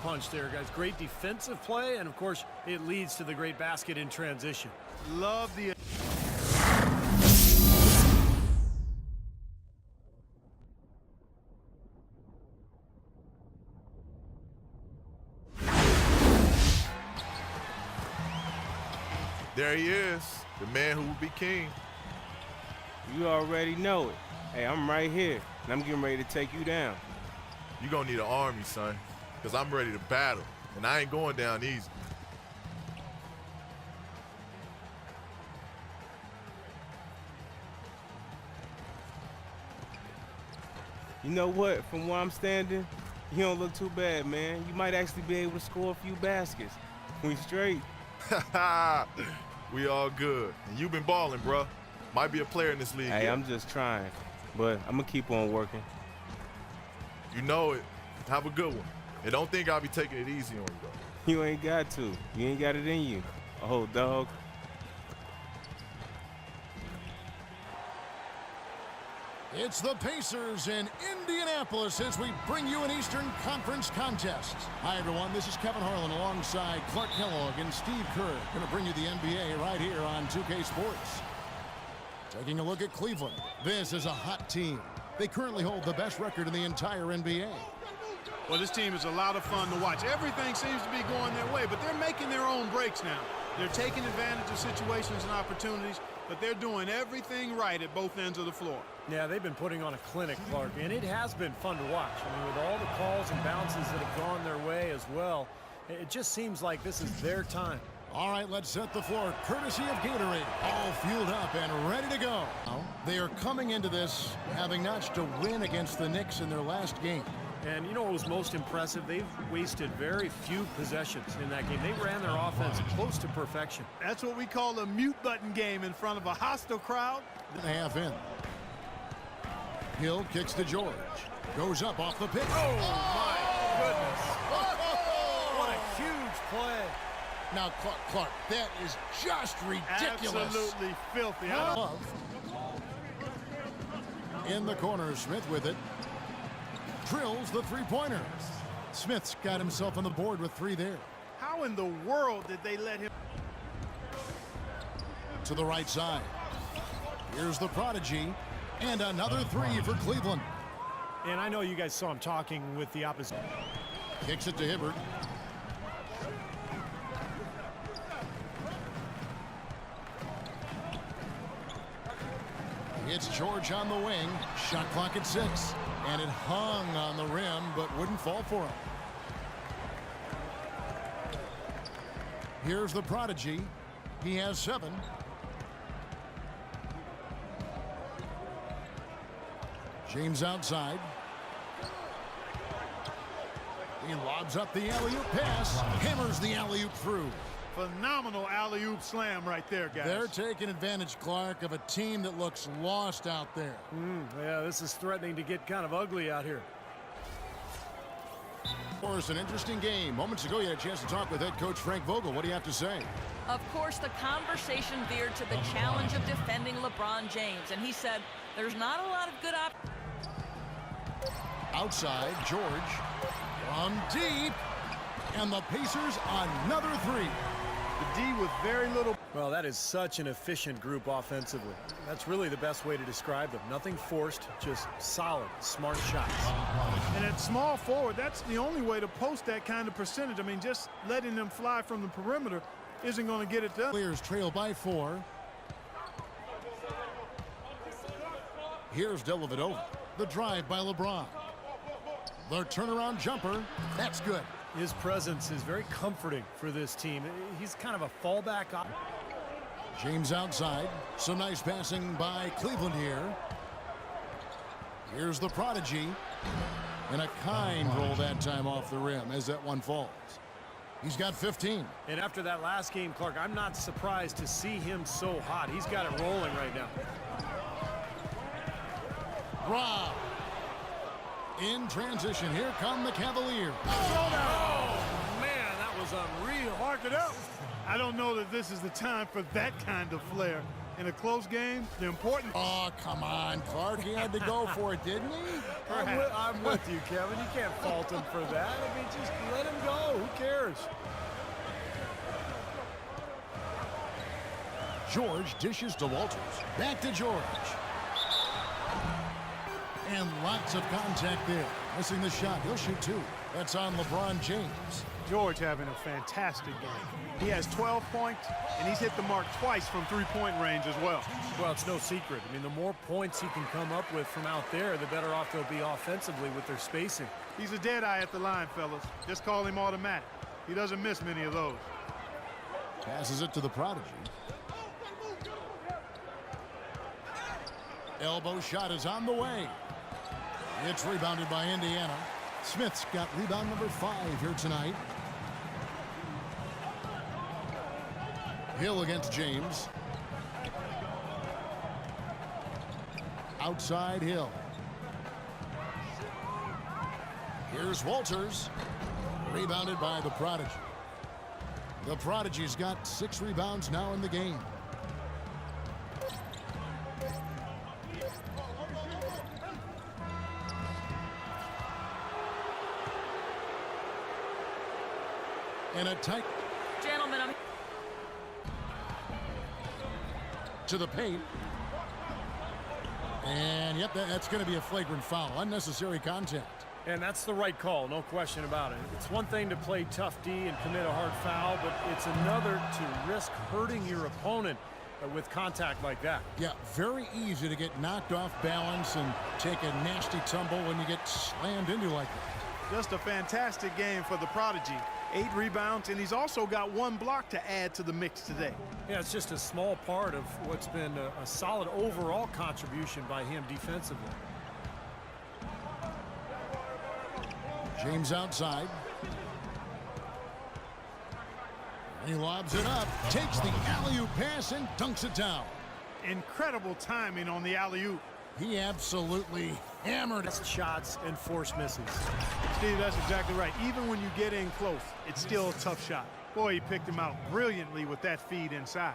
punch there, guys. Great defensive play, and of course, it leads to the great basket in transition. Love the... There he is, the man who will be king. You already know it. Hey, I'm right here, and I'm getting ready to take you down. You're gonna need an army, son, because I'm ready to battle, and I ain't going down easy. You know what? From where I'm standing, you don't look too bad, man. You might actually be able to score a few baskets. We straight. We all good. And you've been balling, bro. Might be a player in this league. Hey, I'm just trying, but I'm gonna keep on working. You know it. Have a good one. And don't think I'll be taking it easy on you, though. You ain't got to. You ain't got it in you. Oh, dog. It's the Pacers in Indianapolis as we bring you an Eastern Conference contest. Hi, everyone. This is Kevin Harlan alongside Clark Kellogg and Steve Kerr. Going to bring you the NBA right here on 2K Sports. Taking a look at Cleveland. This is a hot team. They currently hold the best record in the entire NBA. Well, this team is a lot of fun to watch. Everything seems to be going their way, but they're making their own breaks now. They're taking advantage of situations and opportunities, but they're doing everything right at both ends of the floor. Yeah, they've been putting on a clinic, Clark, and it has been fun to watch. I mean, with all the calls and bounces that have gone their way as well, it just seems like this is their time. All right, let's set the floor, courtesy of Gatorade. All fueled up and ready to go. They are coming into this having notched a win against the Knicks in their last game. And you know what was most impressive? They've wasted very few possessions in that game. They ran their offense close to perfection. That's what we call a mute button game in front of a hostile crowd. And a half in. Hill kicks to George. Goes up off the pick. Oh, my goodness. What a huge play. Now, Clark, that is just ridiculous. Absolutely filthy. In the corner, Smith with it. Drills the three-pointer. Smith's got himself on the board with three there. How in the world did they let him? To the right side. Here's the prodigy. And another three for Cleveland. And I know you guys saw him talking with the opposite. Kicks it to Hibbert. It's George on the wing. Shot clock at 6. And it hung on the rim, but wouldn't fall for him. Here's the prodigy. He has 7. James outside. He lobs up the alley-oop pass. Hammers the alley-oop through. Phenomenal alley-oop slam right there, guys. They're taking advantage, Clark, of a team that looks lost out there. Yeah, this is threatening to get kind of ugly out here. Of course, an interesting game. Moments ago, you had a chance to talk with head coach Frank Vogel. What do you have to say? Of course, the conversation veered to the challenge of defending LeBron James, and he said there's not a lot of good options. Outside, George from deep, and the Pacers another three. The D with very little. Well, that is such an efficient group offensively. That's really the best way to describe them. Nothing forced, just solid, smart shots. And at small forward, that's the only way to post that kind of percentage. I mean, just letting them fly from the perimeter isn't going to get it done. Clears trail by 4. Here's Dellavedova. The drive by LeBron. The turnaround jumper. That's good. His presence is very comforting for this team. He's kind of a fallback. James outside. Some nice passing by Cleveland here. Here's the prodigy. And a kind roll that time off the rim as that one falls. He's got 15. And after that last game, Clark, I'm not surprised to see him so hot. He's got it rolling right now. Rob. In transition, here come the Cavaliers. Oh, man, that was unreal. Mark it up. I don't know that this is the time for that kind of flair. In a close game, the important... Oh, come on, Clark. He had to go for it, didn't he? I'm with you, Kevin. You can't fault him for that. I mean, just let him go. theirs. George dishes to Walters. Back to George. And lots of contact there. Missing the shot. He'll shoot 2. That's on LeBron James. George having a fantastic game. He has 12 points, and he's hit the mark twice from three-point range as well. Well, it's no secret. I mean, the more points he can come up with from out there, the better off they'll be offensively with their spacing. He's a dead eye at the line, fellas. Just call him automatic. He doesn't miss many of those. Passes it to the prodigy. Elbow shot is on the way. It's rebounded by Indiana. Smith's got rebound number 5 here tonight. Hill against James. Outside Hill. Here's Walters. Rebounded by the prodigy. The prodigy's got 6 rebounds now in the game. And a tight Gentlemen, I'm to the paint. And yep, that's going to be a flagrant foul. Unnecessary contact. And that's the right call, no question about it. It's one thing to play tough D and commit a hard foul, but it's another to risk hurting your opponent with contact like that. Yeah, very easy to get knocked off balance and take a nasty tumble when you get slammed into like that. Just a fantastic game for the prodigy. 8 rebounds, and he's also got 1 block to add to the mix today. Yeah, it's just a small part of what's been a solid overall contribution by him defensively. James outside. And he lobs it up, takes the alley-oop pass and dunks it down. Incredible timing on the alley-oop. He absolutely hammered it. Shots and forced misses. Steve, that's exactly right. Even when you get in close, it's still a tough shot. Boy, he picked him out brilliantly with that feed inside.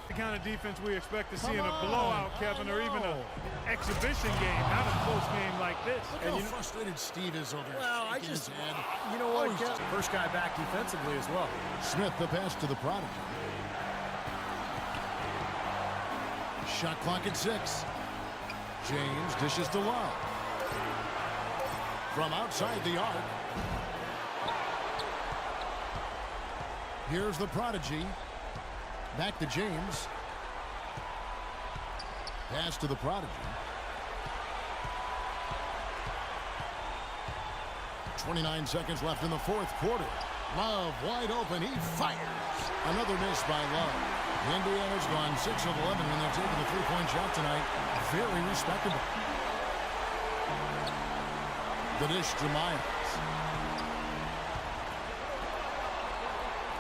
The kind of defense we expect to see in a blowout, Kevin, or even an exhibition game, not a close game like this. Look how frustrated Steve is over here. Well, you know what, Kev? First guy back defensively as well. Smith the pass to the prodigy. Shot clock at 6. James dishes to Love. From outside the arc. Here's the prodigy. Back to James. Pass to the prodigy. 29 seconds left in the 4th quarter. Love wide open. He fires. Another miss by Love. Indiana's gone 6 of 11 when they're taking the 3-point shot tonight. Very respectable. The dish to Miles.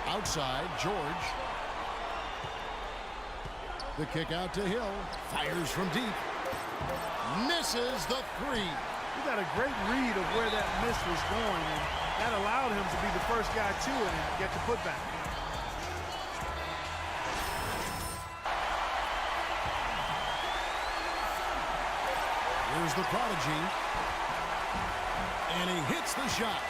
Outside, George. The kick out to Hill. Fires from deep. Misses the 3. He got a great read of where that miss was going, and that allowed him to be the first guy to it and get the putback. Here's the prodigy. And he hits the shot.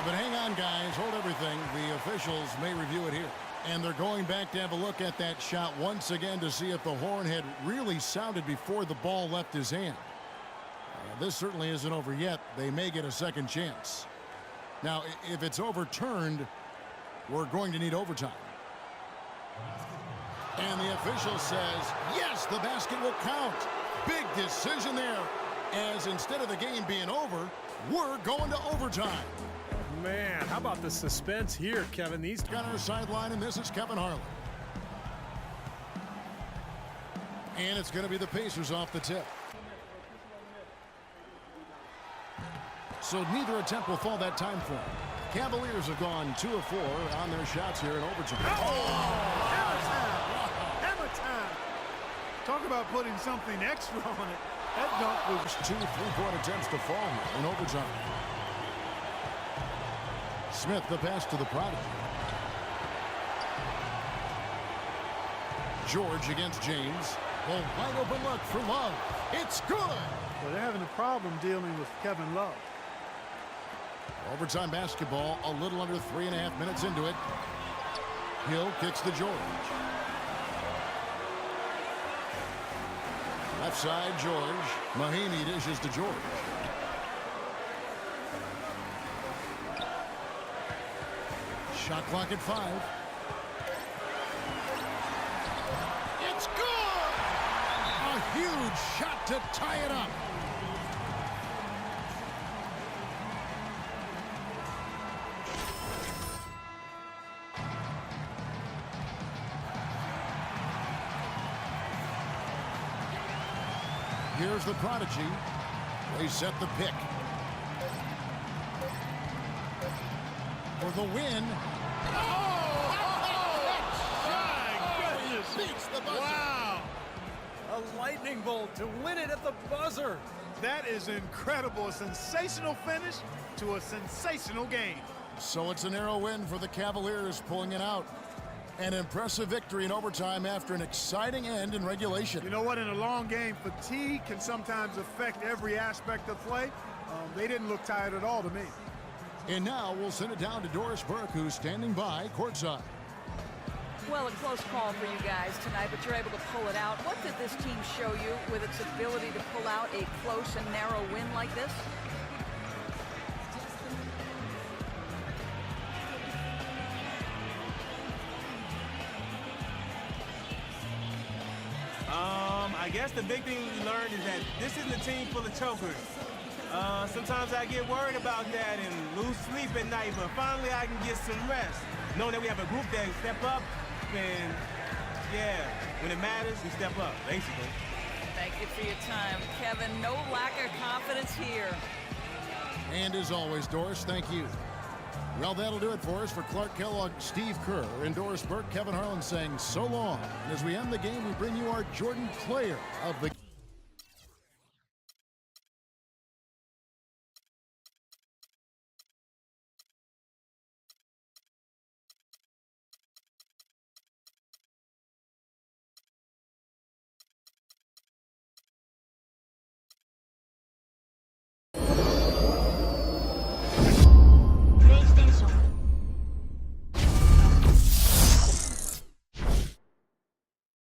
But hang on, guys. Hold everything. The officials may review it here. And they're going back to have a look at that shot once again to see if the horn had really sounded before the ball left his hand. This certainly isn't over yet. They may get a second chance. Now, if it's overturned, we're going to need overtime. And the official says, yes, the basket will count. Big decision there, as instead of the game being over, we're going to overtime. Man, how about the suspense here, Kevin? These got our sideline, and this is Kevin Harlan. And it's going to be the Pacers off the tip. So neither attempt will fall that time for them. Cavaliers have gone 2 of 4 on their shots here in overtime. Hammer time! Hammer time! Talk about putting something extra on it. That dunk was 2 3-point attempts to fall here in overtime. Smith, the pass to the prodigy. George against James. A wide open look for Love. It's good. Well, they're having a problem dealing with Kevin Love. Overtime basketball, a little under 3.5 minutes into it. Hill kicks to George. Left side, George. Mahaney dishes to George. Shot clock at 5. It's good! A huge shot to tie it up. Here's the prodigy. They set the pick. For the win. Beats the buzzer. Wow. A lightning bolt to win it at the buzzer. That is incredible. A sensational finish to a sensational game. So it's a narrow win for the Cavaliers, pulling it out. An impressive victory in overtime after an exciting end in regulation. You know what? In a long game, fatigue can sometimes affect every aspect of play. They didn't look tired at all to me. And now we'll send it down to Doris Burke, who's standing by courtside. Well, a close call for you guys tonight, but you're able to pull it out. What did this team show you with its ability to pull out a close and narrow win like this? I guess the big thing we learned is that this isn't a team full of chokers. Sometimes I get worried about that and lose sleep at night, but finally I can get some rest. Knowing that we have a group that can step up, and yeah, when it matters, we step up, basically. Thank you for your time, Kevin. No lack of confidence here. And as always, Doris, thank you. Well, that'll do it for us. For Clark Kellogg, Steve Kerr, and Doris Burke, Kevin Harlan saying so long. And as we end the game, we bring you our Jordan Player of the